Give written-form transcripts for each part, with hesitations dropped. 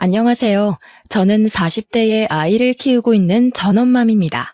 안녕하세요. 저는 40대의 아이를 키우고 있는 전엄맘입니다.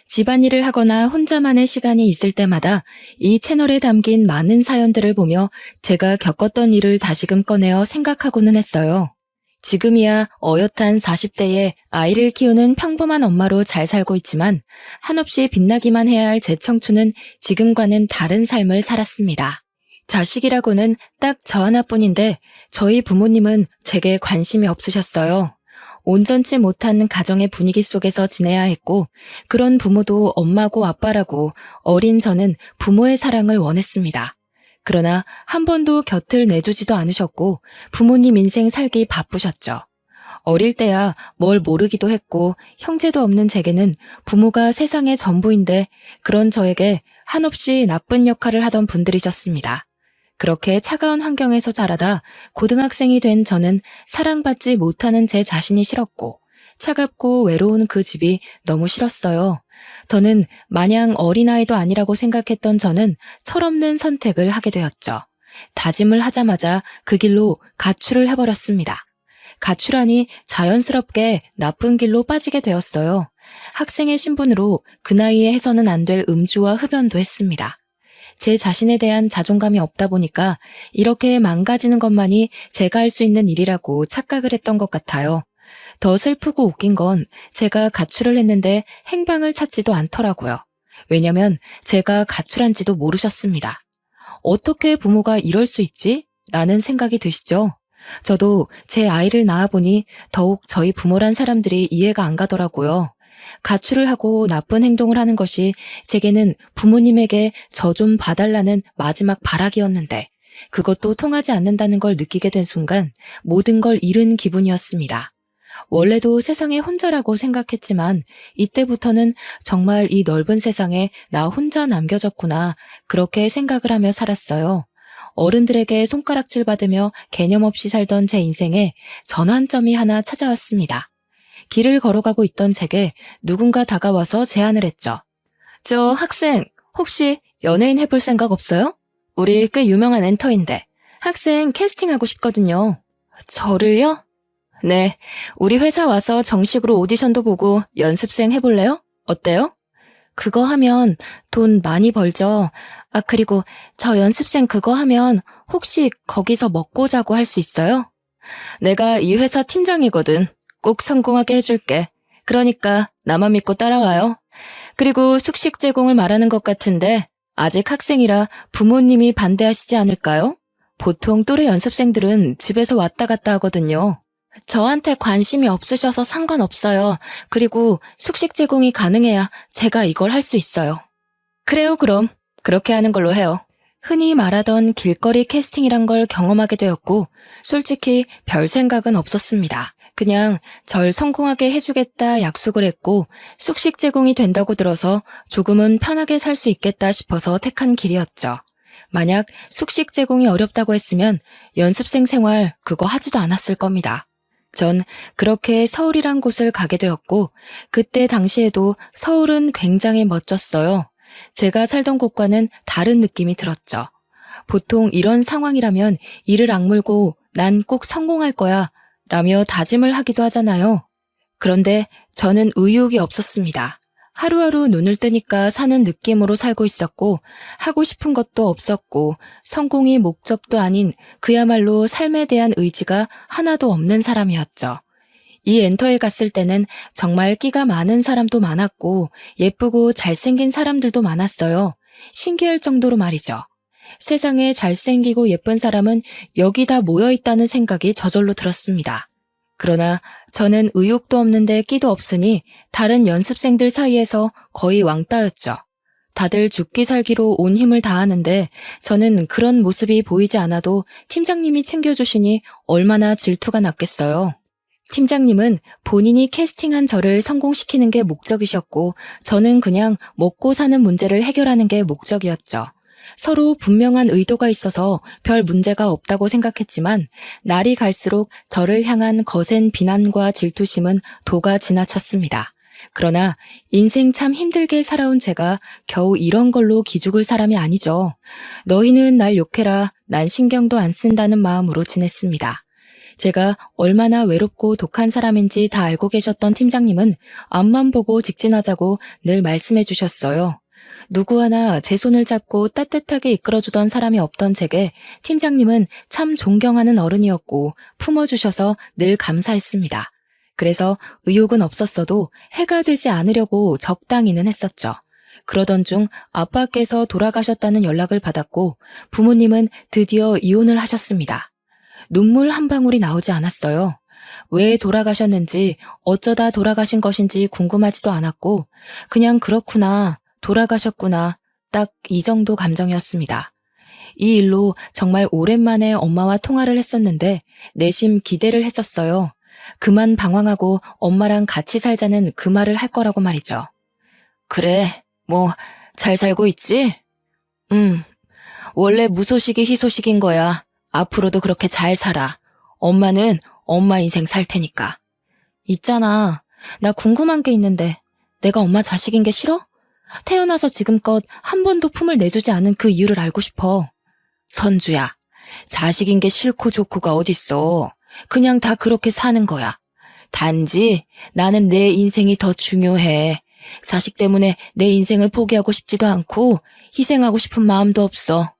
집안일을 하거나 혼자만의 시간이 있을 때마다 이 채널에 담긴 많은 사연들을 보며 제가 겪었던 일을 다시금 꺼내어 생각하고는 했어요. 지금이야 어엿한 40대에 아이를 키우는 평범한 엄마로 잘 살고 있지만 한없이 빛나기만 해야 할 제 청춘은 지금과는 다른 삶을 살았습니다. 자식이라고는 딱 저 하나뿐인데 저희 부모님은 제게 관심이 없으셨어요. 온전치 못한 가정의 분위기 속에서 지내야 했고 그런 부모도 엄마고 아빠라고 어린 저는 부모의 사랑을 원했습니다. 그러나 한 번도 곁을 내주지도 않으셨고 부모님 인생 살기 바쁘셨죠. 어릴 때야 뭘 모르기도 했고 형제도 없는 제게는 부모가 세상의 전부인데 그런 저에게 한없이 나쁜 역할을 하던 분들이셨습니다. 그렇게 차가운 환경에서 자라다 고등학생이 된 저는 사랑받지 못하는 제 자신이 싫었고 차갑고 외로운 그 집이 너무 싫었어요. 더는 마냥 어린아이도 아니라고 생각했던 저는 철없는 선택을 하게 되었죠. 다짐을 하자마자 그 길로 가출을 해버렸습니다. 가출하니 자연스럽게 나쁜 길로 빠지게 되었어요. 학생의 신분으로 그 나이에 해서는 안 될 음주와 흡연도 했습니다. 제 자신에 대한 자존감이 없다 보니까 이렇게 망가지는 것만이 제가 할 수 있는 일이라고 착각을 했던 것 같아요. 더 슬프고 웃긴 건 제가 가출을 했는데 행방을 찾지도 않더라고요. 왜냐면 제가 가출한지도 모르셨습니다. 어떻게 부모가 이럴 수 있지? 라는 생각이 드시죠? 저도 제 아이를 낳아보니 더욱 저희 부모란 사람들이 이해가 안 가더라고요. 가출을 하고 나쁜 행동을 하는 것이 제게는 부모님에게 저 좀 봐달라는 마지막 발악이었는데 그것도 통하지 않는다는 걸 느끼게 된 순간 모든 걸 잃은 기분이었습니다. 원래도 세상에 혼자라고 생각했지만 이때부터는 정말 이 넓은 세상에 나 혼자 남겨졌구나 그렇게 생각을 하며 살았어요. 어른들에게 손가락질 받으며 개념 없이 살던 제 인생에 전환점이 하나 찾아왔습니다. 길을 걸어가고 있던 제게 누군가 다가와서 제안을 했죠. 저 학생, 혹시 연예인 해볼 생각 없어요? 우리 꽤 유명한 엔터인데 학생 캐스팅하고 싶거든요. 저를요? 네, 우리 회사 와서 정식으로 오디션도 보고 연습생 해볼래요? 어때요? 그거 하면 돈 많이 벌죠. 아, 그리고 저 연습생 그거 하면 혹시 거기서 먹고 자고 할 수 있어요? 내가 이 회사 팀장이거든. 꼭 성공하게 해줄게. 그러니까 나만 믿고 따라와요. 그리고 숙식 제공을 말하는 것 같은데 아직 학생이라 부모님이 반대하시지 않을까요? 보통 또래 연습생들은 집에서 왔다 갔다 하거든요. 저한테 관심이 없으셔서 상관없어요. 그리고 숙식 제공이 가능해야 제가 이걸 할 수 있어요. 그래요, 그럼. 그렇게 하는 걸로 해요. 흔히 말하던 길거리 캐스팅이란 걸 경험하게 되었고 솔직히 별 생각은 없었습니다. 그냥 절 성공하게 해주겠다 약속을 했고 숙식 제공이 된다고 들어서 조금은 편하게 살 수 있겠다 싶어서 택한 길이었죠. 만약 숙식 제공이 어렵다고 했으면 연습생 생활 그거 하지도 않았을 겁니다. 전 그렇게 서울이란 곳을 가게 되었고 그때 당시에도 서울은 굉장히 멋졌어요. 제가 살던 곳과는 다른 느낌이 들었죠. 보통 이런 상황이라면 이를 악물고 난 꼭 성공할 거야 라며 다짐을 하기도 하잖아요. 그런데 저는 의욕이 없었습니다. 하루하루 눈을 뜨니까 사는 느낌으로 살고 있었고 하고 싶은 것도 없었고 성공이 목적도 아닌 그야말로 삶에 대한 의지가 하나도 없는 사람이었죠. 이 엔터에 갔을 때는 정말 끼가 많은 사람도 많았고 예쁘고 잘생긴 사람들도 많았어요. 신기할 정도로 말이죠. 세상에 잘생기고 예쁜 사람은 여기 다 모여있다는 생각이 저절로 들었습니다. 그러나 저는 의욕도 없는데 끼도 없으니 다른 연습생들 사이에서 거의 왕따였죠. 다들 죽기 살기로 온 힘을 다하는데 저는 그런 모습이 보이지 않아도 팀장님이 챙겨주시니 얼마나 질투가 났겠어요. 팀장님은 본인이 캐스팅한 저를 성공시키는 게 목적이셨고 저는 그냥 먹고 사는 문제를 해결하는 게 목적이었죠. 서로 분명한 의도가 있어서 별 문제가 없다고 생각했지만 날이 갈수록 저를 향한 거센 비난과 질투심은 도가 지나쳤습니다. 그러나 인생 참 힘들게 살아온 제가 겨우 이런 걸로 기죽을 사람이 아니죠. 너희는 날 욕해라, 난 신경도 안 쓴다는 마음으로 지냈습니다. 제가 얼마나 외롭고 독한 사람인지 다 알고 계셨던 팀장님은 앞만 보고 직진하자고 늘 말씀해 주셨어요. 누구 하나 제 손을 잡고 따뜻하게 이끌어주던 사람이 없던 제게 팀장님은 참 존경하는 어른이었고 품어주셔서 늘 감사했습니다. 그래서 의욕은 없었어도 해가 되지 않으려고 적당히는 했었죠. 그러던 중 아빠께서 돌아가셨다는 연락을 받았고 부모님은 드디어 이혼을 하셨습니다. 눈물 한 방울이 나오지 않았어요. 왜 돌아가셨는지 어쩌다 돌아가신 것인지 궁금하지도 않았고 그냥 그렇구나, 돌아가셨구나, 딱 이 정도 감정이었습니다. 이 일로 정말 오랜만에 엄마와 통화를 했었는데 내심 기대를 했었어요. 그만 방황하고 엄마랑 같이 살자는 그 말을 할 거라고 말이죠. 그래, 뭐 잘 살고 있지? 원래 무소식이 희소식인 거야. 앞으로도 그렇게 잘 살아. 엄마는 엄마 인생 살 테니까. 있잖아, 나 궁금한 게 있는데 내가 엄마 자식인 게 싫어? 태어나서 지금껏 한 번도 품을 내주지 않은 그 이유를 알고 싶어. 선주야, 자식인 게 싫고 좋고가 어딨어. 그냥 다 그렇게 사는 거야. 단지 나는 내 인생이 더 중요해. 자식 때문에 내 인생을 포기하고 싶지도 않고 희생하고 싶은 마음도 없어.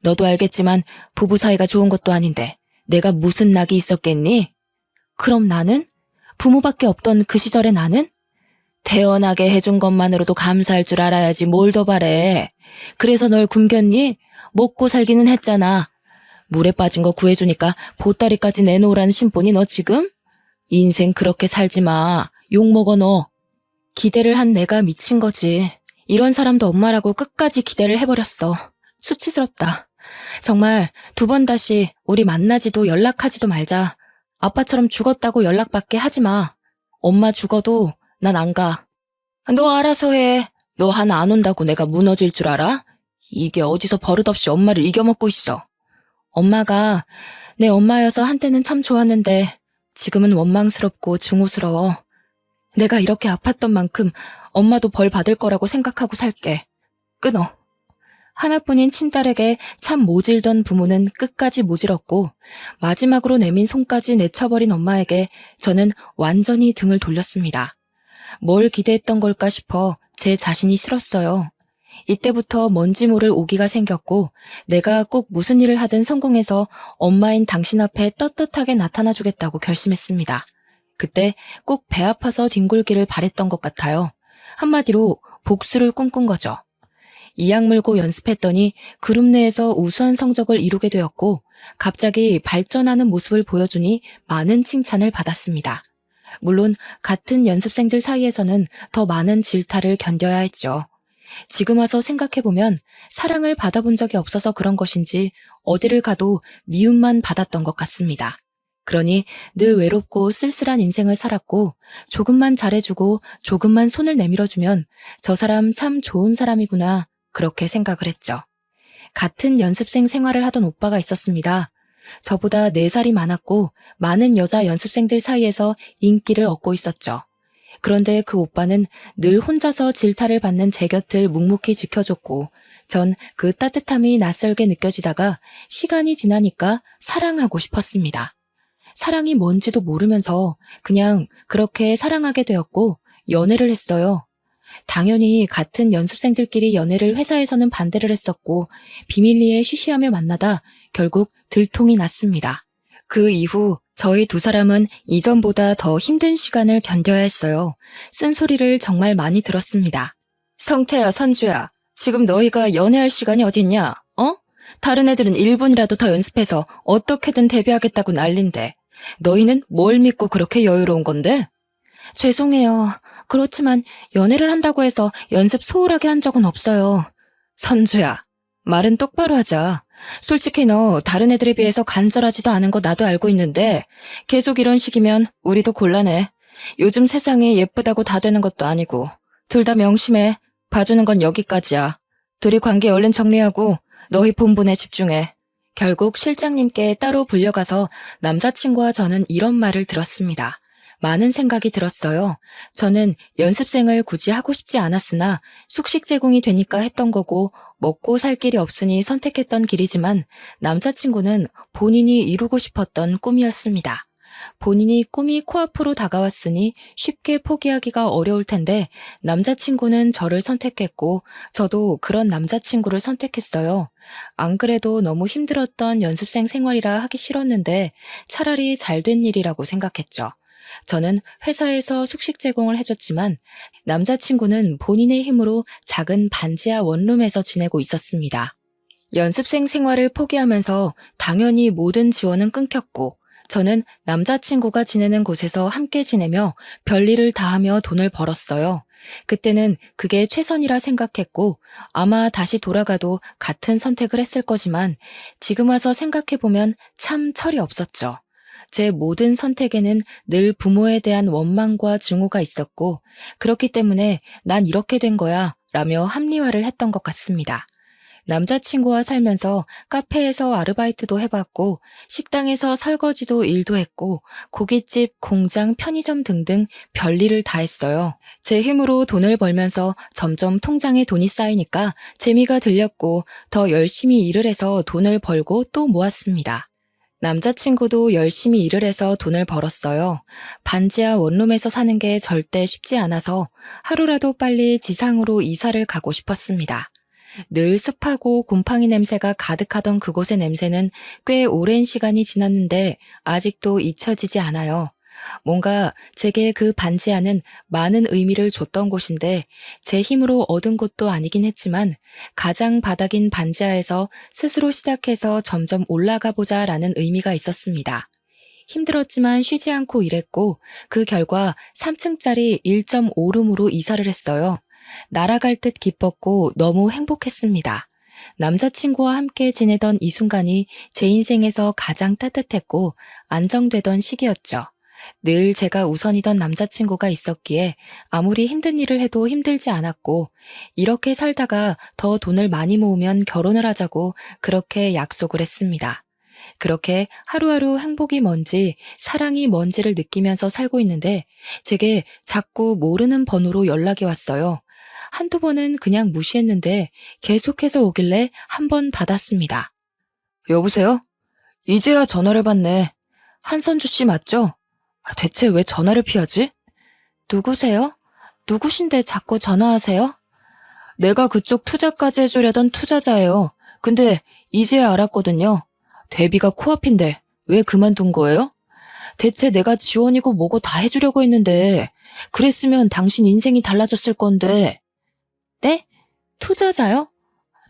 너도 알겠지만 부부 사이가 좋은 것도 아닌데 내가 무슨 낙이 있었겠니? 그럼 나는? 부모밖에 없던 그 시절의 나는? 태어나게 해준 것만으로도 감사할 줄 알아야지 뭘 더 바래. 그래서 널 굶겼니? 먹고 살기는 했잖아. 물에 빠진 거 구해주니까 보따리까지 내놓으라는 심보니 너 지금? 인생 그렇게 살지 마. 욕먹어 너. 기대를 한 내가 미친 거지. 이런 사람도 엄마라고 끝까지 기대를 해버렸어. 수치스럽다. 정말 두 번 다시 우리 만나지도 연락하지도 말자. 아빠처럼 죽었다고 연락받게 하지 마. 엄마 죽어도 난 안 가. 너 알아서 해. 너 하나 안 온다고 내가 무너질 줄 알아? 이게 어디서 버릇없이 엄마를 이겨먹고 있어. 엄마가 내 엄마여서 한때는 참 좋았는데 지금은 원망스럽고 증오스러워. 내가 이렇게 아팠던 만큼 엄마도 벌 받을 거라고 생각하고 살게. 끊어. 하나뿐인 친딸에게 참 모질던 부모는 끝까지 모질었고 마지막으로 내민 손까지 내쳐버린 엄마에게 저는 완전히 등을 돌렸습니다. 뭘 기대했던 걸까 싶어 제 자신이 싫었어요. 이때부터 뭔지 모를 오기가 생겼고 내가 꼭 무슨 일을 하든 성공해서 엄마인 당신 앞에 떳떳하게 나타나주겠다고 결심했습니다. 그때 꼭 배 아파서 뒹굴기를 바랬던 것 같아요. 한마디로 복수를 꿈꾼 거죠. 이악 물고 연습했더니 그룹 내에서 우수한 성적을 이루게 되었고 갑자기 발전하는 모습을 보여주니 많은 칭찬을 받았습니다. 물론 같은 연습생들 사이에서는 더 많은 질타를 견뎌야 했죠. 지금 와서 생각해보면 사랑을 받아본 적이 없어서 그런 것인지 어디를 가도 미움만 받았던 것 같습니다. 그러니 늘 외롭고 쓸쓸한 인생을 살았고 조금만 잘해주고 조금만 손을 내밀어주면 저 사람 참 좋은 사람이구나 그렇게 생각을 했죠. 같은 연습생 생활을 하던 오빠가 있었습니다. 저보다 4살이 많았고 많은 여자 연습생들 사이에서 인기를 얻고 있었죠. 그런데 그 오빠는 늘 혼자서 질타를 받는 제 곁을 묵묵히 지켜줬고 전 그 따뜻함이 낯설게 느껴지다가 시간이 지나니까 사랑하고 싶었습니다. 사랑이 뭔지도 모르면서 그냥 그렇게 사랑하게 되었고 연애를 했어요. 당연히 같은 연습생들끼리 연애를 회사에서는 반대를 했었고 비밀리에 쉬쉬하며 만나다 결국 들통이 났습니다. 그 이후 저희 두 사람은 이전보다 더 힘든 시간을 견뎌야 했어요. 쓴소리를 정말 많이 들었습니다. 성태야, 선주야, 지금 너희가 연애할 시간이 어딨냐? 어? 다른 애들은 1분이라도 더 연습해서 어떻게든 데뷔하겠다고 난린데 너희는 뭘 믿고 그렇게 여유로운 건데? 죄송해요. 그렇지만 연애를 한다고 해서 연습 소홀하게 한 적은 없어요. 선주야, 말은 똑바로 하자. 솔직히 너 다른 애들에 비해서 간절하지도 않은 거 나도 알고 있는데 계속 이런 식이면 우리도 곤란해. 요즘 세상이 예쁘다고 다 되는 것도 아니고 둘 다 명심해. 봐주는 건 여기까지야. 둘이 관계 얼른 정리하고 너희 본분에 집중해. 결국 실장님께 따로 불려가서 남자친구와 저는 이런 말을 들었습니다. 많은 생각이 들었어요. 저는 연습생을 굳이 하고 싶지 않았으나 숙식 제공이 되니까 했던 거고 먹고 살 길이 없으니 선택했던 길이지만 남자친구는 본인이 이루고 싶었던 꿈이었습니다. 본인이 꿈이 코앞으로 다가왔으니 쉽게 포기하기가 어려울 텐데 남자친구는 저를 선택했고 저도 그런 남자친구를 선택했어요. 안 그래도 너무 힘들었던 연습생 생활이라 하기 싫었는데 차라리 잘된 일이라고 생각했죠. 저는 회사에서 숙식 제공을 해줬지만 남자친구는 본인의 힘으로 작은 반지하 원룸에서 지내고 있었습니다. 연습생 생활을 포기하면서 당연히 모든 지원은 끊겼고 저는 남자친구가 지내는 곳에서 함께 지내며 별일을 다하며 돈을 벌었어요. 그때는 그게 최선이라 생각했고 아마 다시 돌아가도 같은 선택을 했을 거지만 지금 와서 생각해보면 참 철이 없었죠. 제 모든 선택에는 늘 부모에 대한 원망과 증오가 있었고 그렇기 때문에 난 이렇게 된 거야 라며 합리화를 했던 것 같습니다. 남자친구와 살면서 카페에서 아르바이트도 해봤고 식당에서 설거지도 일도 했고 고깃집, 공장, 편의점 등등 별일을 다 했어요. 제 힘으로 돈을 벌면서 점점 통장에 돈이 쌓이니까 재미가 들렸고 더 열심히 일을 해서 돈을 벌고 또 모았습니다. 남자친구도 열심히 일을 해서 돈을 벌었어요. 반지하 원룸에서 사는 게 절대 쉽지 않아서 하루라도 빨리 지상으로 이사를 가고 싶었습니다. 늘 습하고 곰팡이 냄새가 가득하던 그곳의 냄새는 꽤 오랜 시간이 지났는데 아직도 잊혀지지 않아요. 뭔가 제게 그 반지하는 많은 의미를 줬던 곳인데 제 힘으로 얻은 것도 아니긴 했지만 가장 바닥인 반지하에서 스스로 시작해서 점점 올라가 보자라는 의미가 있었습니다. 힘들었지만 쉬지 않고 일했고 그 결과 3층짜리 1.5룸으로 이사를 했어요. 날아갈 듯 기뻤고 너무 행복했습니다. 남자친구와 함께 지내던 이 순간이 제 인생에서 가장 따뜻했고 안정되던 시기였죠. 늘 제가 우선이던 남자친구가 있었기에 아무리 힘든 일을 해도 힘들지 않았고 이렇게 살다가 더 돈을 많이 모으면 결혼을 하자고 그렇게 약속을 했습니다. 그렇게 하루하루 행복이 뭔지 사랑이 뭔지를 느끼면서 살고 있는데 제게 자꾸 모르는 번호로 연락이 왔어요. 한두 번은 그냥 무시했는데 계속해서 오길래 한 번 받았습니다. 여보세요? 이제야 전화를 받네. 한선주 씨 맞죠? 대체 왜 전화를 피하지? 누구세요? 누구신데 자꾸 전화하세요? 내가 그쪽 투자까지 해주려던 투자자예요. 근데 이제야 알았거든요. 데뷔가 코앞인데 왜 그만둔 거예요? 대체 내가 지원이고 뭐고 다 해주려고 했는데 그랬으면 당신 인생이 달라졌을 건데. 네? 투자자요?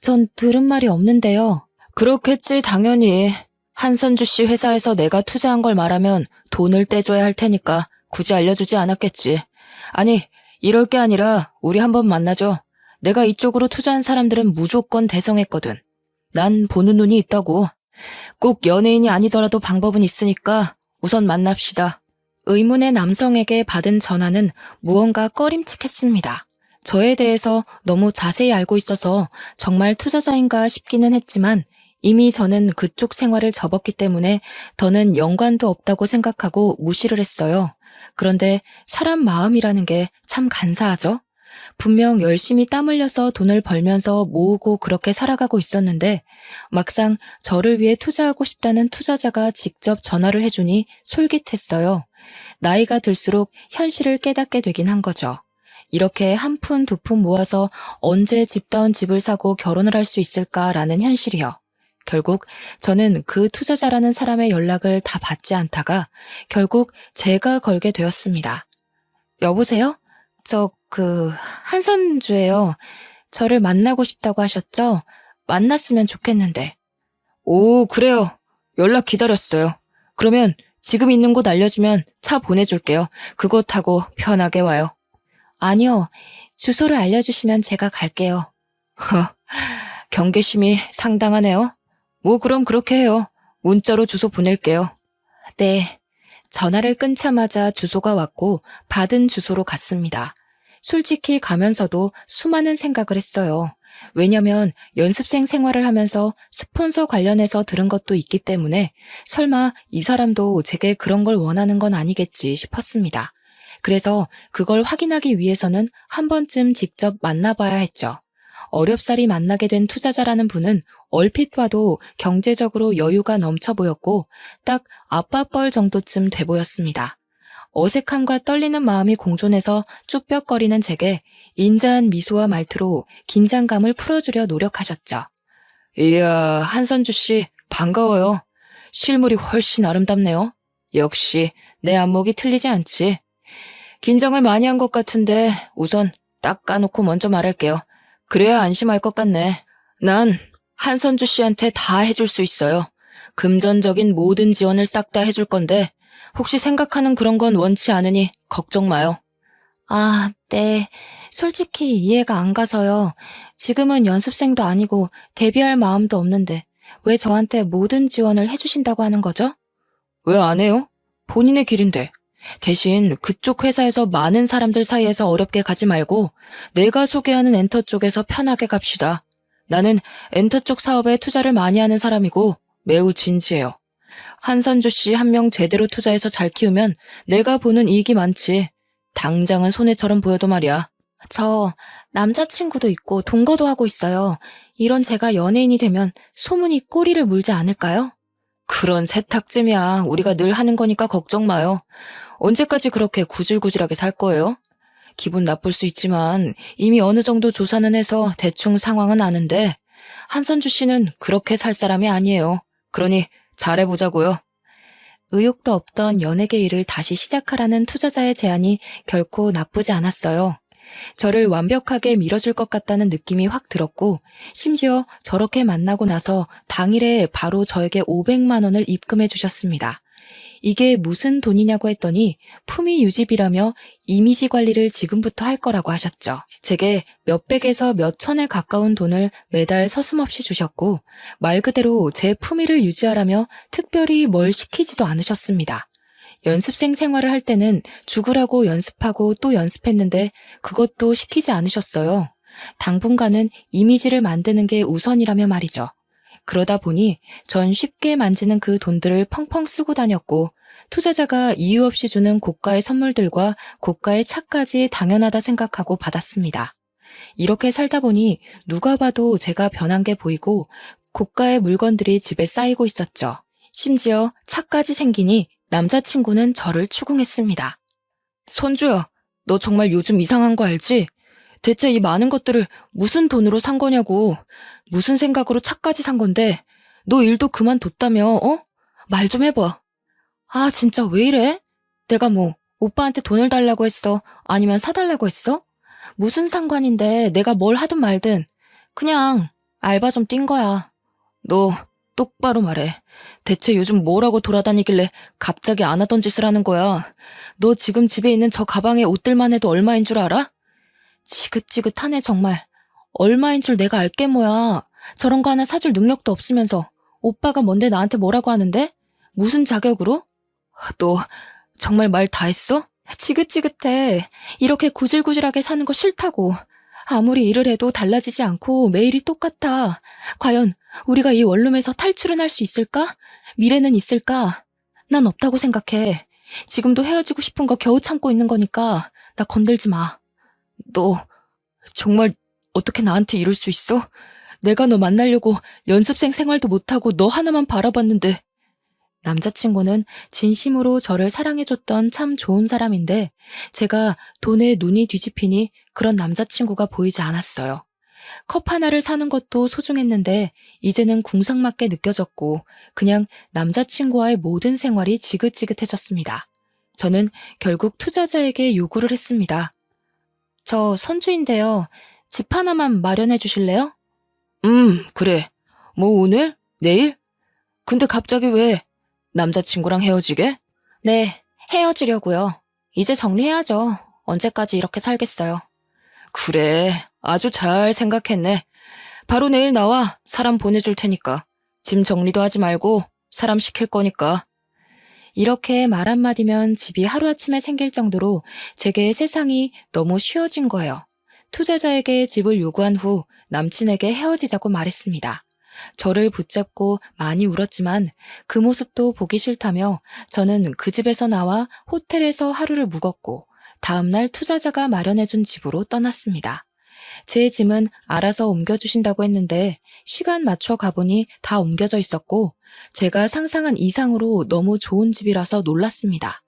전 들은 말이 없는데요. 그렇겠지 당연히. 한선주 씨 회사에서 내가 투자한 걸 말하면 돈을 떼줘야 할 테니까 굳이 알려주지 않았겠지. 아니, 이럴 게 아니라 우리 한번 만나죠. 내가 이쪽으로 투자한 사람들은 무조건 대성했거든. 난 보는 눈이 있다고. 꼭 연예인이 아니더라도 방법은 있으니까 우선 만납시다. 의문의 남성에게 받은 전화는 무언가 꺼림칙했습니다. 저에 대해서 너무 자세히 알고 있어서 정말 투자자인가 싶기는 했지만 이미 저는 그쪽 생활을 접었기 때문에 더는 연관도 없다고 생각하고 무시를 했어요. 그런데 사람 마음이라는 게 참 간사하죠? 분명 열심히 땀 흘려서 돈을 벌면서 모으고 그렇게 살아가고 있었는데 막상 저를 위해 투자하고 싶다는 투자자가 직접 전화를 해주니 솔깃했어요. 나이가 들수록 현실을 깨닫게 되긴 한 거죠. 이렇게 한 푼 두 푼 모아서 언제 집다운 집을 사고 결혼을 할 수 있을까라는 현실이요. 결국 저는 그 투자자라는 사람의 연락을 다 받지 않다가 결국 제가 걸게 되었습니다. 여보세요? 한선주예요. 저를 만나고 싶다고 하셨죠? 만났으면 좋겠는데. 오, 그래요. 연락 기다렸어요. 그러면 지금 있는 곳 알려주면 차 보내줄게요. 그거 타고 편하게 와요. 아니요. 주소를 알려주시면 제가 갈게요. 경계심이 상당하네요. 뭐 그럼 그렇게 해요. 문자로 주소 보낼게요. 네. 전화를 끊자마자 주소가 왔고 받은 주소로 갔습니다. 솔직히 가면서도 수많은 생각을 했어요. 왜냐면 연습생 생활을 하면서 스폰서 관련해서 들은 것도 있기 때문에 설마 이 사람도 제게 그런 걸 원하는 건 아니겠지 싶었습니다. 그래서 그걸 확인하기 위해서는 한 번쯤 직접 만나봐야 했죠. 어렵사리 만나게 된 투자자라는 분은 얼핏 봐도 경제적으로 여유가 넘쳐 보였고 딱 아빠뻘 정도쯤 돼 보였습니다. 어색함과 떨리는 마음이 공존해서 쭈뼛거리는 제게 인자한 미소와 말투로 긴장감을 풀어주려 노력하셨죠. 이야, 한선주 씨, 반가워요. 실물이 훨씬 아름답네요. 역시 내 안목이 틀리지 않지. 긴장을 많이 한 것 같은데 우선 딱 까놓고 먼저 말할게요. 그래야 안심할 것 같네. 난 한선주 씨한테 다 해줄 수 있어요. 금전적인 모든 지원을 싹 다 해줄 건데 혹시 생각하는 그런 건 원치 않으니 걱정 마요. 아, 네. 솔직히 이해가 안 가서요. 지금은 연습생도 아니고 데뷔할 마음도 없는데 왜 저한테 모든 지원을 해주신다고 하는 거죠? 왜 안 해요? 본인의 길인데. 대신 그쪽 회사에서 많은 사람들 사이에서 어렵게 가지 말고 내가 소개하는 엔터 쪽에서 편하게 갑시다. 나는 엔터 쪽 사업에 투자를 많이 하는 사람이고 매우 진지해요. 한선주 씨 한 명 제대로 투자해서 잘 키우면 내가 보는 이익이 많지. 당장은 손해처럼 보여도 말이야. 저 남자친구도 있고 동거도 하고 있어요. 이런 제가 연예인이 되면 소문이 꼬리를 물지 않을까요? 그런 세탁쯤이야. 우리가 늘 하는 거니까 걱정 마요. 언제까지 그렇게 구질구질하게 살 거예요? 기분 나쁠 수 있지만 이미 어느 정도 조사는 해서 대충 상황은 아는데 한선주 씨는 그렇게 살 사람이 아니에요. 그러니 잘해보자고요. 의욕도 없던 연예계 일을 다시 시작하라는 투자자의 제안이 결코 나쁘지 않았어요. 저를 완벽하게 밀어줄 것 같다는 느낌이 확 들었고 심지어 저렇게 만나고 나서 당일에 바로 저에게 500만 원을 입금해 주셨습니다. 이게 무슨 돈이냐고 했더니 품위 유지비라며 이미지 관리를 지금부터 할 거라고 하셨죠. 제게 몇백에서 몇천에 가까운 돈을 매달 서슴없이 주셨고 말 그대로 제 품위를 유지하라며 특별히 뭘 시키지도 않으셨습니다. 연습생 생활을 할 때는 죽으라고 연습하고 또 연습했는데 그것도 시키지 않으셨어요. 당분간은 이미지를 만드는 게 우선이라며 말이죠. 그러다 보니 전 쉽게 만지는 그 돈들을 펑펑 쓰고 다녔고 투자자가 이유 없이 주는 고가의 선물들과 고가의 차까지 당연하다 생각하고 받았습니다. 이렇게 살다 보니 누가 봐도 제가 변한 게 보이고 고가의 물건들이 집에 쌓이고 있었죠. 심지어 차까지 생기니 남자친구는 저를 추궁했습니다. 선주야, 너 정말 요즘 이상한 거 알지? 대체 이 많은 것들을 무슨 돈으로 산 거냐고. 무슨 생각으로 차까지 산 건데 너 일도 그만뒀다며, 어? 말 좀 해봐. 아, 진짜 왜 이래? 내가 뭐 오빠한테 돈을 달라고 했어? 아니면 사달라고 했어? 무슨 상관인데 내가 뭘 하든 말든 그냥 알바 좀 뛴 거야. 너 똑바로 말해. 대체 요즘 뭐라고 돌아다니길래 갑자기 안 하던 짓을 하는 거야? 너 지금 집에 있는 저 가방에 옷들만 해도 얼마인 줄 알아? 지긋지긋하네 정말. 얼마인 줄 내가 알게 뭐야. 저런 거 하나 사줄 능력도 없으면서 오빠가 뭔데 나한테 뭐라고 하는데? 무슨 자격으로? 너 정말 말 다 했어? 지긋지긋해. 이렇게 구질구질하게 사는 거 싫다고. 아무리 일을 해도 달라지지 않고 매일이 똑같아. 과연 우리가 이 원룸에서 탈출은 할 수 있을까? 미래는 있을까? 난 없다고 생각해. 지금도 헤어지고 싶은 거 겨우 참고 있는 거니까 나 건들지 마. 너 정말 어떻게 나한테 이럴 수 있어? 내가 너 만나려고 연습생 생활도 못하고 너 하나만 바라봤는데. 남자친구는 진심으로 저를 사랑해줬던 참 좋은 사람인데 제가 돈에 눈이 뒤집히니 그런 남자친구가 보이지 않았어요. 컵 하나를 사는 것도 소중했는데 이제는 궁상맞게 느껴졌고 그냥 남자친구와의 모든 생활이 지긋지긋해졌습니다. 저는 결국 투자자에게 요구를 했습니다. 저 선주인데요. 집 하나만 마련해 주실래요? 그래. 뭐 오늘? 내일? 근데 갑자기 왜? 남자친구랑 헤어지게? 네, 헤어지려고요. 이제 정리해야죠. 언제까지 이렇게 살겠어요. 그래, 아주 잘 생각했네. 바로 내일 나와 사람 보내줄 테니까. 짐 정리도 하지 말고 사람 시킬 거니까. 이렇게 말 한마디면 집이 하루아침에 생길 정도로 제게 세상이 너무 쉬워진 거예요. 투자자에게 집을 요구한 후 남친에게 헤어지자고 말했습니다. 저를 붙잡고 많이 울었지만 그 모습도 보기 싫다며 저는 그 집에서 나와 호텔에서 하루를 묵었고 다음날 투자자가 마련해준 집으로 떠났습니다. 제 짐은 알아서 옮겨주신다고 했는데 시간 맞춰 가보니 다 옮겨져 있었고 제가 상상한 이상으로 너무 좋은 집이라서 놀랐습니다.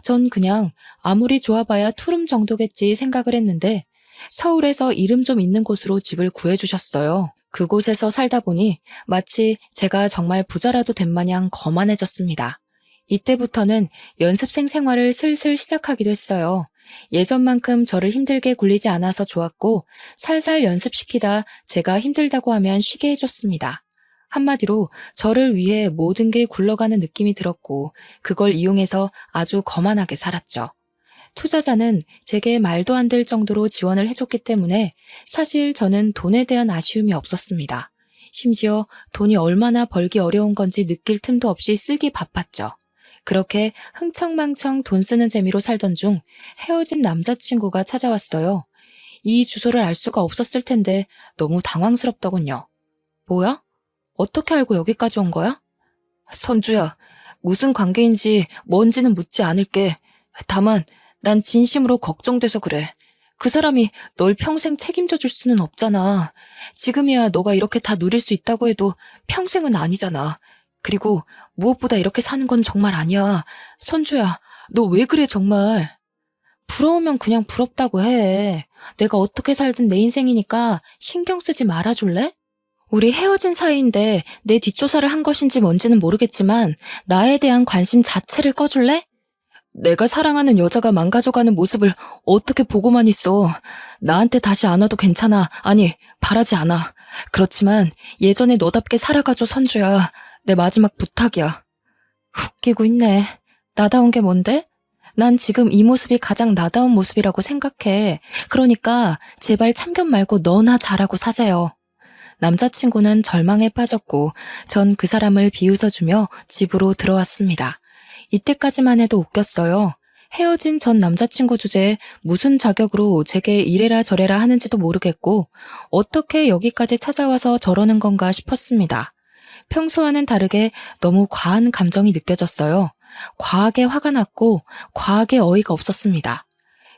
전 그냥 아무리 좋아봐야 투룸 정도겠지 생각을 했는데 서울에서 이름 좀 있는 곳으로 집을 구해주셨어요. 그곳에서 살다 보니 마치 제가 정말 부자라도 된 마냥 거만해졌습니다. 이때부터는 연습생 생활을 슬슬 시작하기도 했어요. 예전만큼 저를 힘들게 굴리지 않아서 좋았고 살살 연습시키다 제가 힘들다고 하면 쉬게 해줬습니다. 한마디로 저를 위해 모든 게 굴러가는 느낌이 들었고 그걸 이용해서 아주 거만하게 살았죠. 투자자는 제게 말도 안 될 정도로 지원을 해줬기 때문에 사실 저는 돈에 대한 아쉬움이 없었습니다. 심지어 돈이 얼마나 벌기 어려운 건지 느낄 틈도 없이 쓰기 바빴죠. 그렇게 흥청망청 돈 쓰는 재미로 살던 중 헤어진 남자친구가 찾아왔어요. 이 주소를 알 수가 없었을 텐데 너무 당황스럽더군요. 뭐야? 어떻게 알고 여기까지 온 거야? 선주야, 무슨 관계인지 뭔지는 묻지 않을게. 다만 난 진심으로 걱정돼서 그래. 그 사람이 널 평생 책임져 줄 수는 없잖아. 지금이야 너가 이렇게 다 누릴 수 있다고 해도 평생은 아니잖아. 그리고 무엇보다 이렇게 사는 건 정말 아니야. 선주야, 너 왜 그래 정말. 부러우면 그냥 부럽다고 해. 내가 어떻게 살든 내 인생이니까 신경 쓰지 말아줄래? 우리 헤어진 사이인데 내 뒷조사를 한 것인지 뭔지는 모르겠지만 나에 대한 관심 자체를 꺼줄래? 내가 사랑하는 여자가 망가져가는 모습을 어떻게 보고만 있어. 나한테 다시 안 와도 괜찮아. 아니, 바라지 않아. 그렇지만 예전에 너답게 살아가줘, 선주야. 내 마지막 부탁이야. 웃기고 있네. 나다운 게 뭔데? 난 지금 이 모습이 가장 나다운 모습이라고 생각해. 그러니까 제발 참견 말고 너나 잘하고 사세요. 남자친구는 절망에 빠졌고 전 그 사람을 비웃어주며 집으로 들어왔습니다. 이때까지만 해도 웃겼어요. 헤어진 전 남자친구 주제에 무슨 자격으로 제게 이래라 저래라 하는지도 모르겠고 어떻게 여기까지 찾아와서 저러는 건가 싶었습니다. 평소와는 다르게 너무 과한 감정이 느껴졌어요. 과하게 화가 났고 과하게 어이가 없었습니다.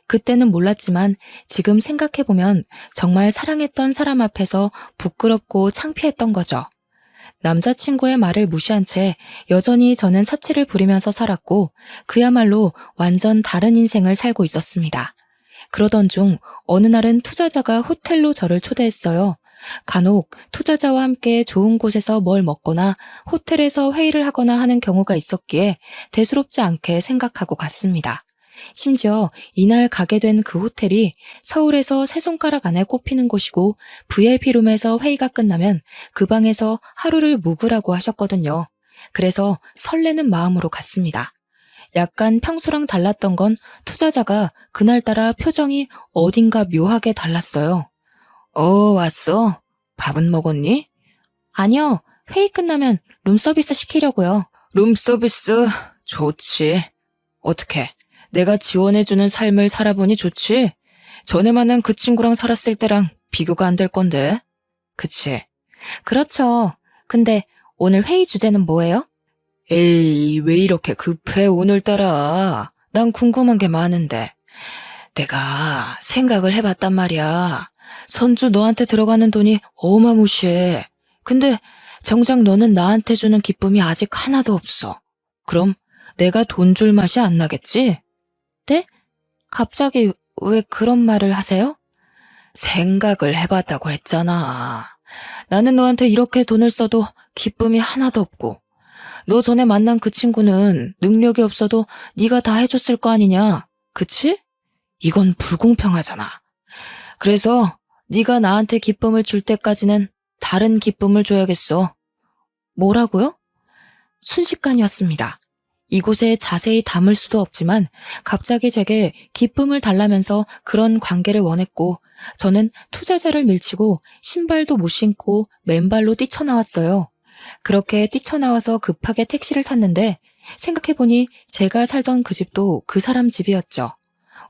그때는 몰랐지만 지금 생각해보면 정말 사랑했던 사람 앞에서 부끄럽고 창피했던 거죠. 남자친구의 말을 무시한 채 여전히 저는 사치를 부리면서 살았고 그야말로 완전 다른 인생을 살고 있었습니다. 그러던 중 어느 날은 투자자가 호텔로 저를 초대했어요. 간혹 투자자와 함께 좋은 곳에서 뭘 먹거나 호텔에서 회의를 하거나 하는 경우가 있었기에 대수롭지 않게 생각하고 갔습니다. 심지어 이날 가게 된 그 호텔이 서울에서 세 손가락 안에 꼽히는 곳이고 VIP룸에서 회의가 끝나면 그 방에서 하루를 묵으라고 하셨거든요. 그래서 설레는 마음으로 갔습니다. 약간 평소랑 달랐던 건 투자자가 그날따라 표정이 어딘가 묘하게 달랐어요. 왔어? 밥은 먹었니? 아니요, 회의 끝나면 룸서비스 시키려고요. 룸서비스? 좋지. 어떻게? 내가 지원해주는 삶을 살아보니 좋지? 전에 만난 그 친구랑 살았을 때랑 비교가 안 될 건데. 그치? 그렇죠. 근데 오늘 회의 주제는 뭐예요? 에이, 왜 이렇게 급해 오늘따라. 난 궁금한 게 많은데. 내가 생각을 해봤단 말이야. 선주 너한테 들어가는 돈이 어마무시해. 근데 정작 너는 나한테 주는 기쁨이 아직 하나도 없어. 그럼 내가 돈 줄 맛이 안 나겠지? 네? 갑자기 왜 그런 말을 하세요? 생각을 해봤다고 했잖아. 나는 너한테 이렇게 돈을 써도 기쁨이 하나도 없고 너 전에 만난 그 친구는 능력이 없어도 네가 다 해줬을 거 아니냐? 그치? 이건 불공평하잖아. 그래서 네가 나한테 기쁨을 줄 때까지는 다른 기쁨을 줘야겠어. 뭐라고요? 순식간이었습니다. 이곳에 자세히 담을 수도 없지만 갑자기 제게 기쁨을 달라면서 그런 관계를 원했고 저는 투자자를 밀치고 신발도 못 신고 맨발로 뛰쳐나왔어요. 그렇게 뛰쳐나와서 급하게 택시를 탔는데 생각해보니 제가 살던 그 집도 그 사람 집이었죠.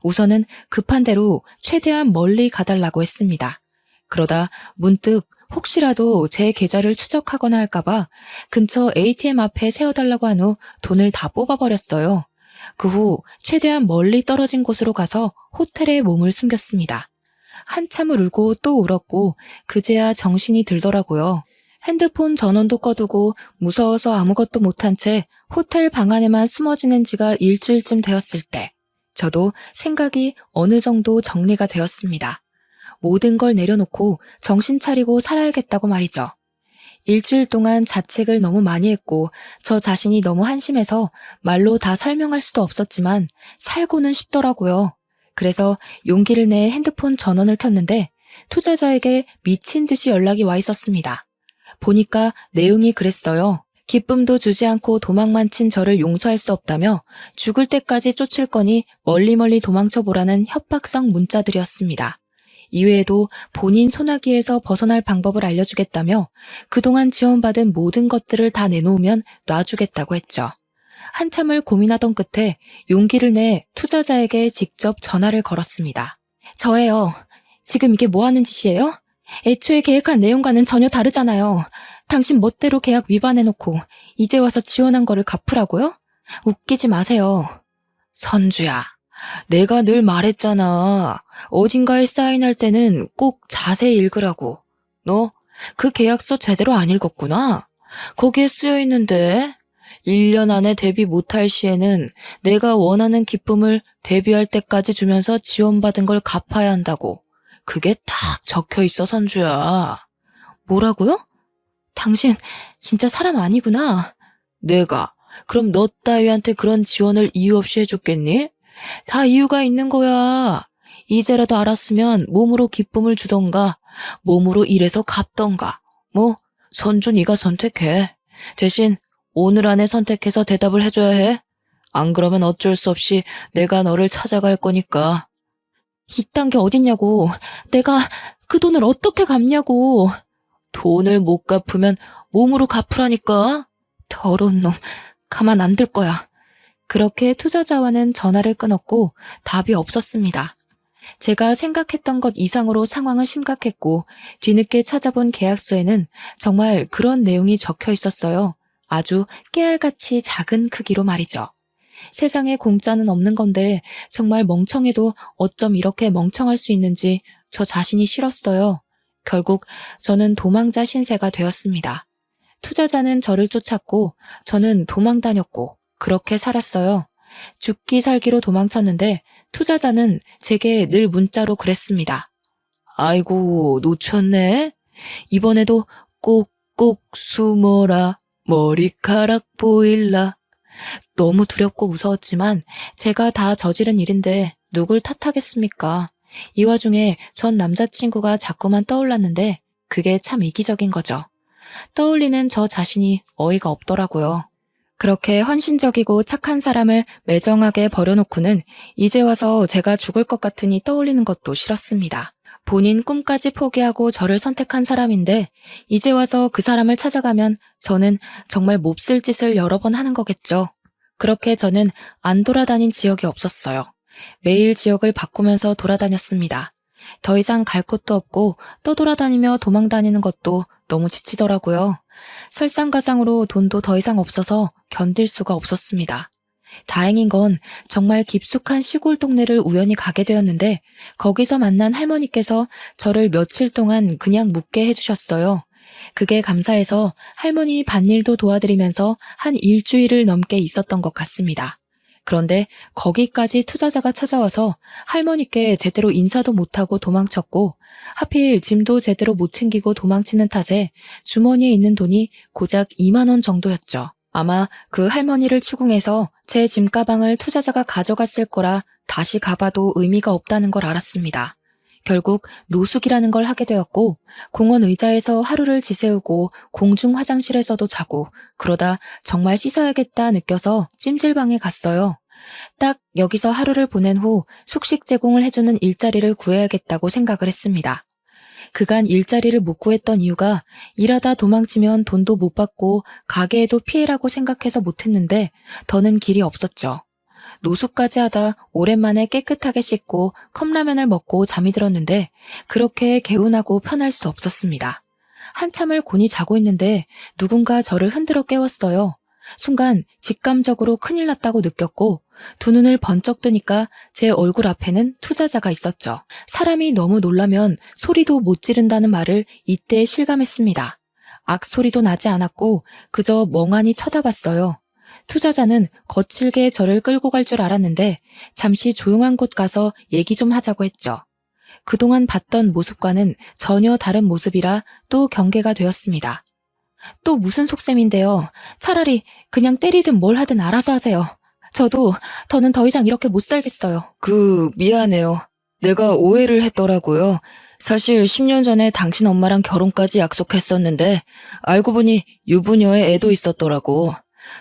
우선은 급한 대로 최대한 멀리 가달라고 했습니다. 그러다 문득 혹시라도 제 계좌를 추적하거나 할까봐 근처 ATM 앞에 세워달라고 한 후 돈을 다 뽑아버렸어요. 그 후 최대한 멀리 떨어진 곳으로 가서 호텔에 몸을 숨겼습니다. 한참을 울고 또 울었고 그제야 정신이 들더라고요. 핸드폰 전원도 꺼두고 무서워서 아무것도 못한 채 호텔 방 안에만 숨어 지낸 지가 일주일쯤 되었을 때 저도 생각이 어느 정도 정리가 되었습니다. 모든 걸 내려놓고 정신 차리고 살아야겠다고 말이죠. 일주일 동안 자책을 너무 많이 했고 저 자신이 너무 한심해서 말로 다 설명할 수도 없었지만 살고는 싶더라고요. 그래서 용기를 내 핸드폰 전원을 켰는데 투자자에게 미친 듯이 연락이 와 있었습니다. 보니까 내용이 그랬어요. 기쁨도 주지 않고 도망만 친 저를 용서할 수 없다며 죽을 때까지 쫓을 거니 멀리 도망쳐 보라는 협박성 문자들이었습니다. 이외에도 본인 소나기에서 벗어날 방법을 알려주겠다며 그동안 지원받은 모든 것들을 다 내놓으면 놔주겠다고 했죠. 한참을 고민하던 끝에 용기를 내 투자자에게 직접 전화를 걸었습니다. 저예요. 지금 이게 뭐 하는 짓이에요? 애초에 계획한 내용과는 전혀 다르잖아요. 당신 멋대로 계약 위반해놓고 이제 와서 지원한 거를 갚으라고요? 웃기지 마세요. 선주야, 내가 늘 말했잖아. 어딘가에 사인할 때는 꼭 자세히 읽으라고. 너 그 계약서 제대로 안 읽었구나. 거기에 쓰여 있는데 1년 안에 데뷔 못할 시에는 내가 원하는 기쁨을 데뷔할 때까지 주면서 지원받은 걸 갚아야 한다고. 그게 딱 적혀 있어, 선주야. 뭐라고요? 당신 진짜 사람 아니구나. 내가 그럼 너 따위한테 그런 지원을 이유 없이 해줬겠니? 다 이유가 있는 거야. 이제라도 알았으면 몸으로 기쁨을 주던가 몸으로 일해서 갚던가. 뭐 선주 네가 선택해. 대신 오늘 안에 선택해서 대답을 해줘야 해. 안 그러면 어쩔 수 없이 내가 너를 찾아갈 거니까. 이딴 게 어딨냐고. 내가 그 돈을 어떻게 갚냐고. 돈을 못 갚으면 몸으로 갚으라니까. 더러운 놈. 가만 안 둘 거야. 그렇게 투자자와는 전화를 끊었고 답이 없었습니다. 제가 생각했던 것 이상으로 상황은 심각했고 뒤늦게 찾아본 계약서에는 정말 그런 내용이 적혀 있었어요. 아주 깨알같이 작은 크기로 말이죠. 세상에 공짜는 없는 건데 정말 멍청해도 어쩜 이렇게 멍청할 수 있는지 저 자신이 싫었어요. 결국 저는 도망자 신세가 되었습니다. 투자자는 저를 쫓았고 저는 도망 다녔고 그렇게 살았어요. 죽기 살기로 도망쳤는데 투자자는 제게 늘 문자로 그랬습니다. 아이고, 놓쳤네. 이번에도 꼭꼭 숨어라. 머리카락 보일라. 너무 두렵고 무서웠지만 제가 다 저지른 일인데 누굴 탓하겠습니까? 이 와중에 전 남자친구가 자꾸만 떠올랐는데 그게 참 이기적인 거죠. 떠올리는 저 자신이 어이가 없더라고요. 그렇게 헌신적이고 착한 사람을 매정하게 버려놓고는 이제 와서 제가 죽을 것 같으니 떠올리는 것도 싫었습니다. 본인 꿈까지 포기하고 저를 선택한 사람인데 이제 와서 그 사람을 찾아가면 저는 정말 몹쓸 짓을 여러 번 하는 거겠죠. 그렇게 저는 안 돌아다닌 지역이 없었어요. 매일 지역을 바꾸면서 돌아다녔습니다. 더 이상 갈 곳도 없고 떠돌아다니며 도망다니는 것도 너무 지치더라고요. 설상가상으로 돈도 더 이상 없어서 견딜 수가 없었습니다. 다행인 건 정말 깊숙한 시골 동네를 우연히 가게 되었는데 거기서 만난 할머니께서 저를 며칠 동안 그냥 묵게 해주셨어요. 그게 감사해서 할머니 밭일도 도와드리면서 한 일주일을 넘게 있었던 것 같습니다. 그런데 거기까지 투자자가 찾아와서 할머니께 제대로 인사도 못하고 도망쳤고 하필 짐도 제대로 못 챙기고 도망치는 탓에 주머니에 있는 돈이 고작 2만 원 정도였죠. 아마 그 할머니를 추궁해서 제 짐가방을 투자자가 가져갔을 거라 다시 가봐도 의미가 없다는 걸 알았습니다. 결국 노숙이라는 걸 하게 되었고 공원 의자에서 하루를 지새우고 공중 화장실에서도 자고 그러다 정말 씻어야겠다 느껴서 찜질방에 갔어요. 딱 여기서 하루를 보낸 후 숙식 제공을 해주는 일자리를 구해야겠다고 생각을 했습니다. 그간 일자리를 못 구했던 이유가 일하다 도망치면 돈도 못 받고 가게에도 피해라고 생각해서 못했는데 더는 길이 없었죠. 노숙까지 하다 오랜만에 깨끗하게 씻고 컵라면을 먹고 잠이 들었는데 그렇게 개운하고 편할 수 없었습니다. 한참을 곤히 자고 있는데 누군가 저를 흔들어 깨웠어요. 순간 직감적으로 큰일 났다고 느꼈고 두 눈을 번쩍 뜨니까 제 얼굴 앞에는 투자자가 있었죠. 사람이 너무 놀라면 소리도 못 지른다는 말을 이때 실감했습니다. 악소리도 나지 않았고 그저 멍하니 쳐다봤어요. 투자자는 거칠게 저를 끌고 갈 줄 알았는데 잠시 조용한 곳 가서 얘기 좀 하자고 했죠. 그동안 봤던 모습과는 전혀 다른 모습이라 또 경계가 되었습니다. 또 무슨 속셈인데요. 차라리 그냥 때리든 뭘 하든 알아서 하세요. 더는 더 이상 이렇게 못 살겠어요. 미안해요. 내가 오해를 했더라고요. 사실 10년 전에 당신 엄마랑 결혼까지 약속했었는데 알고 보니 유부녀의 애도 있었더라고.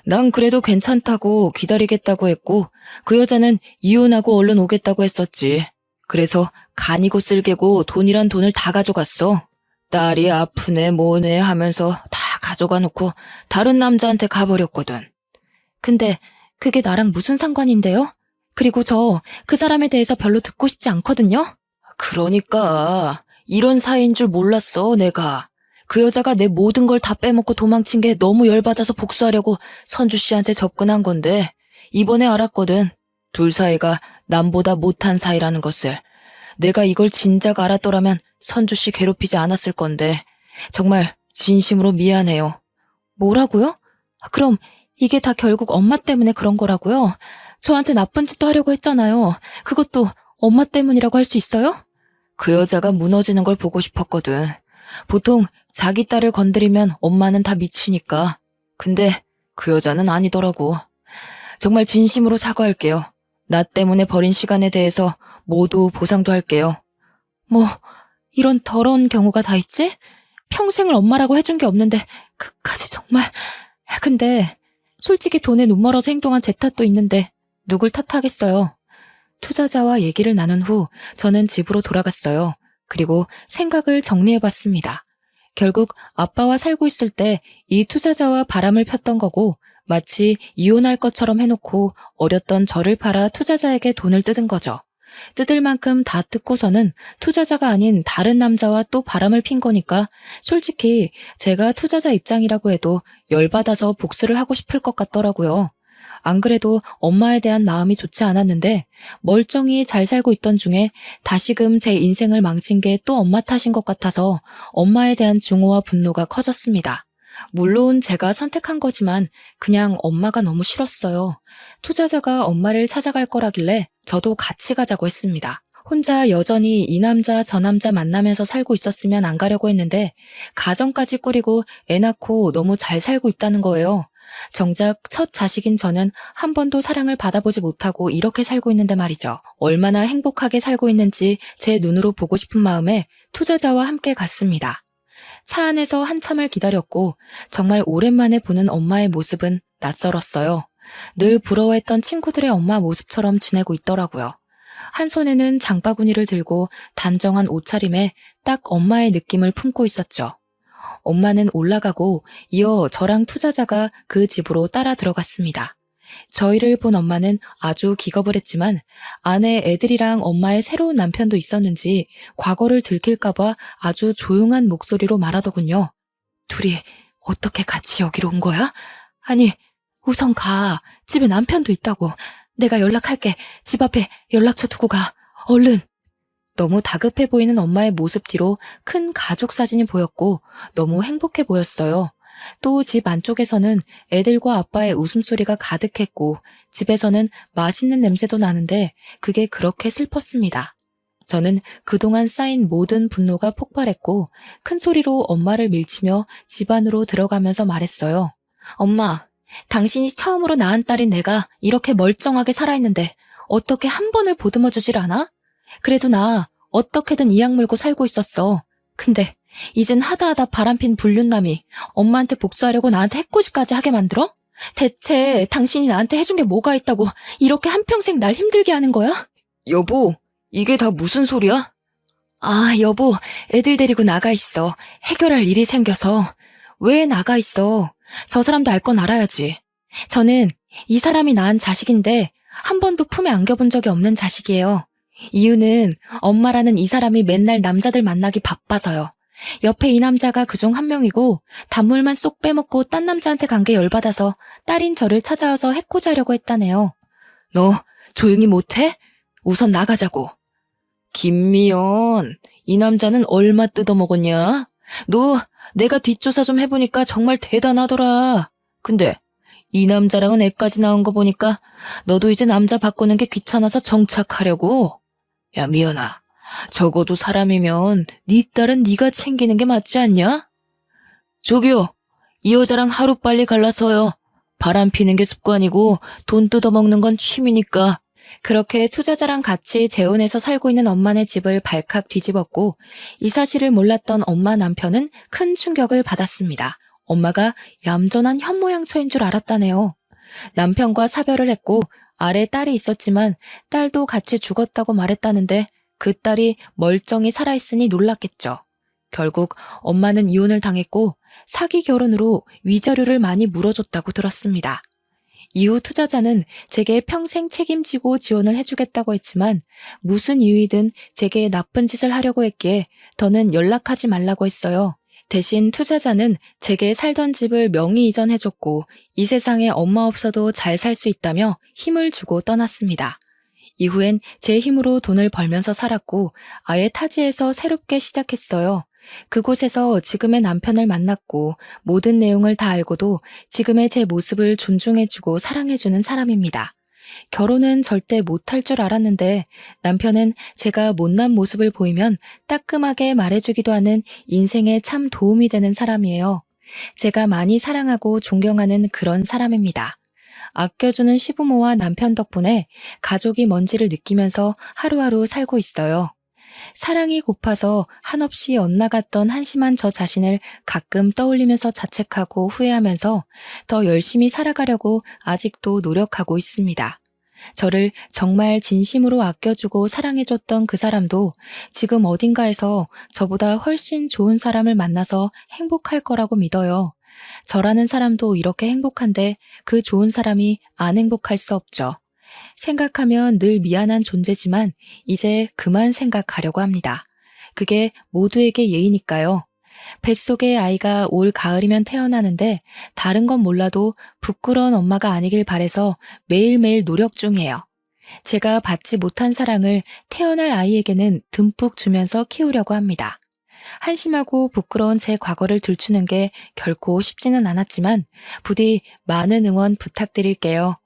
난 그래도 괜찮다고 기다리겠다고 했고 그 여자는 이혼하고 얼른 오겠다고 했었지. 그래서 간이고 쓸개고 돈이란 돈을 다 가져갔어. 딸이 아프네 뭐네 하면서 다 가져가 놓고 다른 남자한테 가버렸거든. 근데 그게 나랑 무슨 상관인데요? 그리고 저 그 사람에 대해서 별로 듣고 싶지 않거든요? 그러니까 이런 사이인 줄 몰랐어 내가. 그 여자가 내 모든 걸 다 빼먹고 도망친 게 너무 열받아서 복수하려고 선주 씨한테 접근한 건데 이번에 알았거든. 둘 사이가 남보다 못한 사이라는 것을. 내가 이걸 진작 알았더라면 선주 씨 괴롭히지 않았을 건데 정말 진심으로 미안해요. 뭐라고요? 그럼 이게 다 결국 엄마 때문에 그런 거라고요? 저한테 나쁜 짓도 하려고 했잖아요. 그것도 엄마 때문이라고 할 수 있어요? 그 여자가 무너지는 걸 보고 싶었거든. 보통 자기 딸을 건드리면 엄마는 다 미치니까. 근데 그 여자는 아니더라고. 정말 진심으로 사과할게요. 나 때문에 버린 시간에 대해서 모두 보상도 할게요. 뭐 이런 더러운 경우가 다 있지? 평생을 엄마라고 해준 게 없는데 그까지 정말. 근데 솔직히 돈에 눈 멀어서 행동한 제 탓도 있는데 누굴 탓하겠어요. 투자자와 얘기를 나눈 후 저는 집으로 돌아갔어요. 그리고 생각을 정리해봤습니다. 결국 아빠와 살고 있을 때 이 투자자와 바람을 폈던 거고 마치 이혼할 것처럼 해놓고 어렸던 저를 팔아 투자자에게 돈을 뜯은 거죠. 뜯을 만큼 다 뜯고서는 투자자가 아닌 다른 남자와 또 바람을 핀 거니까 솔직히 제가 투자자 입장이라고 해도 열받아서 복수를 하고 싶을 것 같더라고요. 안 그래도 엄마에 대한 마음이 좋지 않았는데 멀쩡히 잘 살고 있던 중에 다시금 제 인생을 망친 게 또 엄마 탓인 것 같아서 엄마에 대한 증오와 분노가 커졌습니다. 물론 제가 선택한 거지만 그냥 엄마가 너무 싫었어요. 투자자가 엄마를 찾아갈 거라길래 저도 같이 가자고 했습니다. 혼자 여전히 이 남자 저 남자 만나면서 살고 있었으면 안 가려고 했는데 가정까지 꾸리고 애 낳고 너무 잘 살고 있다는 거예요. 정작 첫 자식인 저는 한 번도 사랑을 받아보지 못하고 이렇게 살고 있는데 말이죠. 얼마나 행복하게 살고 있는지 제 눈으로 보고 싶은 마음에 투자자와 함께 갔습니다. 차 안에서 한참을 기다렸고 정말 오랜만에 보는 엄마의 모습은 낯설었어요. 늘 부러워했던 친구들의 엄마 모습처럼 지내고 있더라고요. 한 손에는 장바구니를 들고 단정한 옷차림에 딱 엄마의 느낌을 품고 있었죠. 엄마는 올라가고 이어 저랑 투자자가 그 집으로 따라 들어갔습니다. 저희를 본 엄마는 아주 기겁을 했지만 안에 애들이랑 엄마의 새로운 남편도 있었는지 과거를 들킬까봐 아주 조용한 목소리로 말하더군요. 둘이 어떻게 같이 여기로 온 거야? 아니, 우선 가. 집에 남편도 있다고. 내가 연락할게. 집 앞에 연락처 두고 가. 얼른. 너무 다급해 보이는 엄마의 모습 뒤로 큰 가족 사진이 보였고 너무 행복해 보였어요. 또 집 안쪽에서는 애들과 아빠의 웃음소리가 가득했고 집에서는 맛있는 냄새도 나는데 그게 그렇게 슬펐습니다. 저는 그동안 쌓인 모든 분노가 폭발했고 큰 소리로 엄마를 밀치며 집 안으로 들어가면서 말했어요. 엄마, 당신이 처음으로 낳은 딸인 내가 이렇게 멀쩡하게 살아있는데 어떻게 한 번을 보듬어 주질 않아? 그래도 나 어떻게든 이악 물고 살고 있었어. 근데 이젠 하다하다 바람핀 불륜남이 엄마한테 복수하려고 나한테 해코지까지 하게 만들어? 대체 당신이 나한테 해준 게 뭐가 있다고 이렇게 한평생 날 힘들게 하는 거야? 여보, 이게 다 무슨 소리야? 아, 여보, 애들 데리고 나가 있어. 해결할 일이 생겨서. 왜 나가 있어? 저 사람도 알 건 알아야지. 저는 이 사람이 낳은 자식인데 한 번도 품에 안겨본 적이 없는 자식이에요. 이유는 엄마라는 이 사람이 맨날 남자들 만나기 바빠서요. 옆에 이 남자가 그중 한 명이고 단물만 쏙 빼먹고 딴 남자한테 간 게 열받아서 딸인 저를 찾아와서 해코지하려고 했다네요. 너 조용히 못해? 우선 나가자고. 김미연, 이 남자는 얼마 뜯어먹었냐? 너 내가 뒷조사 좀 해보니까 정말 대단하더라. 근데 이 남자랑은 애까지 나온 거 보니까 너도 이제 남자 바꾸는 게 귀찮아서 정착하려고? 야, 미연아. 적어도 사람이면 네 딸은 네가 챙기는 게 맞지 않냐? 저기요. 이 여자랑 하루빨리 갈라서요. 바람 피는 게 습관이고 돈 뜯어먹는 건 취미니까. 그렇게 투자자랑 같이 재혼해서 살고 있는 엄마네 집을 발칵 뒤집었고 이 사실을 몰랐던 엄마 남편은 큰 충격을 받았습니다. 엄마가 얌전한 현모양처인 줄 알았다네요. 남편과 사별을 했고 아래 딸이 있었지만 딸도 같이 죽었다고 말했다는데 그 딸이 멀쩡히 살아있으니 놀랐겠죠. 결국 엄마는 이혼을 당했고 사기 결혼으로 위자료를 많이 물어줬다고 들었습니다. 이후 투자자는 제게 평생 책임지고 지원을 해주겠다고 했지만 무슨 이유이든 제게 나쁜 짓을 하려고 했기에 더는 연락하지 말라고 했어요. 대신 투자자는 제게 살던 집을 명의 이전해줬고 이 세상에 엄마 없어도 잘 살 수 있다며 힘을 주고 떠났습니다. 이후엔 제 힘으로 돈을 벌면서 살았고 아예 타지에서 새롭게 시작했어요. 그곳에서 지금의 남편을 만났고 모든 내용을 다 알고도 지금의 제 모습을 존중해주고 사랑해주는 사람입니다. 결혼은 절대 못할 줄 알았는데 남편은 제가 못난 모습을 보이면 따끔하게 말해주기도 하는 인생에 참 도움이 되는 사람이에요. 제가 많이 사랑하고 존경하는 그런 사람입니다. 아껴주는 시부모와 남편 덕분에 가족이 뭔지를 느끼면서 하루하루 살고 있어요. 사랑이 고파서 한없이 엇나갔던 한심한 저 자신을 가끔 떠올리면서 자책하고 후회하면서 더 열심히 살아가려고 아직도 노력하고 있습니다. 저를 정말 진심으로 아껴주고 사랑해줬던 그 사람도 지금 어딘가에서 저보다 훨씬 좋은 사람을 만나서 행복할 거라고 믿어요. 저라는 사람도 이렇게 행복한데 그 좋은 사람이 안 행복할 수 없죠. 생각하면 늘 미안한 존재지만 이제 그만 생각하려고 합니다. 그게 모두에게 예의니까요. 뱃속에 아이가 올 가을이면 태어나는데 다른 건 몰라도 부끄러운 엄마가 아니길 바래서 매일매일 노력 중이에요. 제가 받지 못한 사랑을 태어날 아이에게는 듬뿍 주면서 키우려고 합니다. 한심하고 부끄러운 제 과거를 들추는 게 결코 쉽지는 않았지만 부디 많은 응원 부탁드릴게요.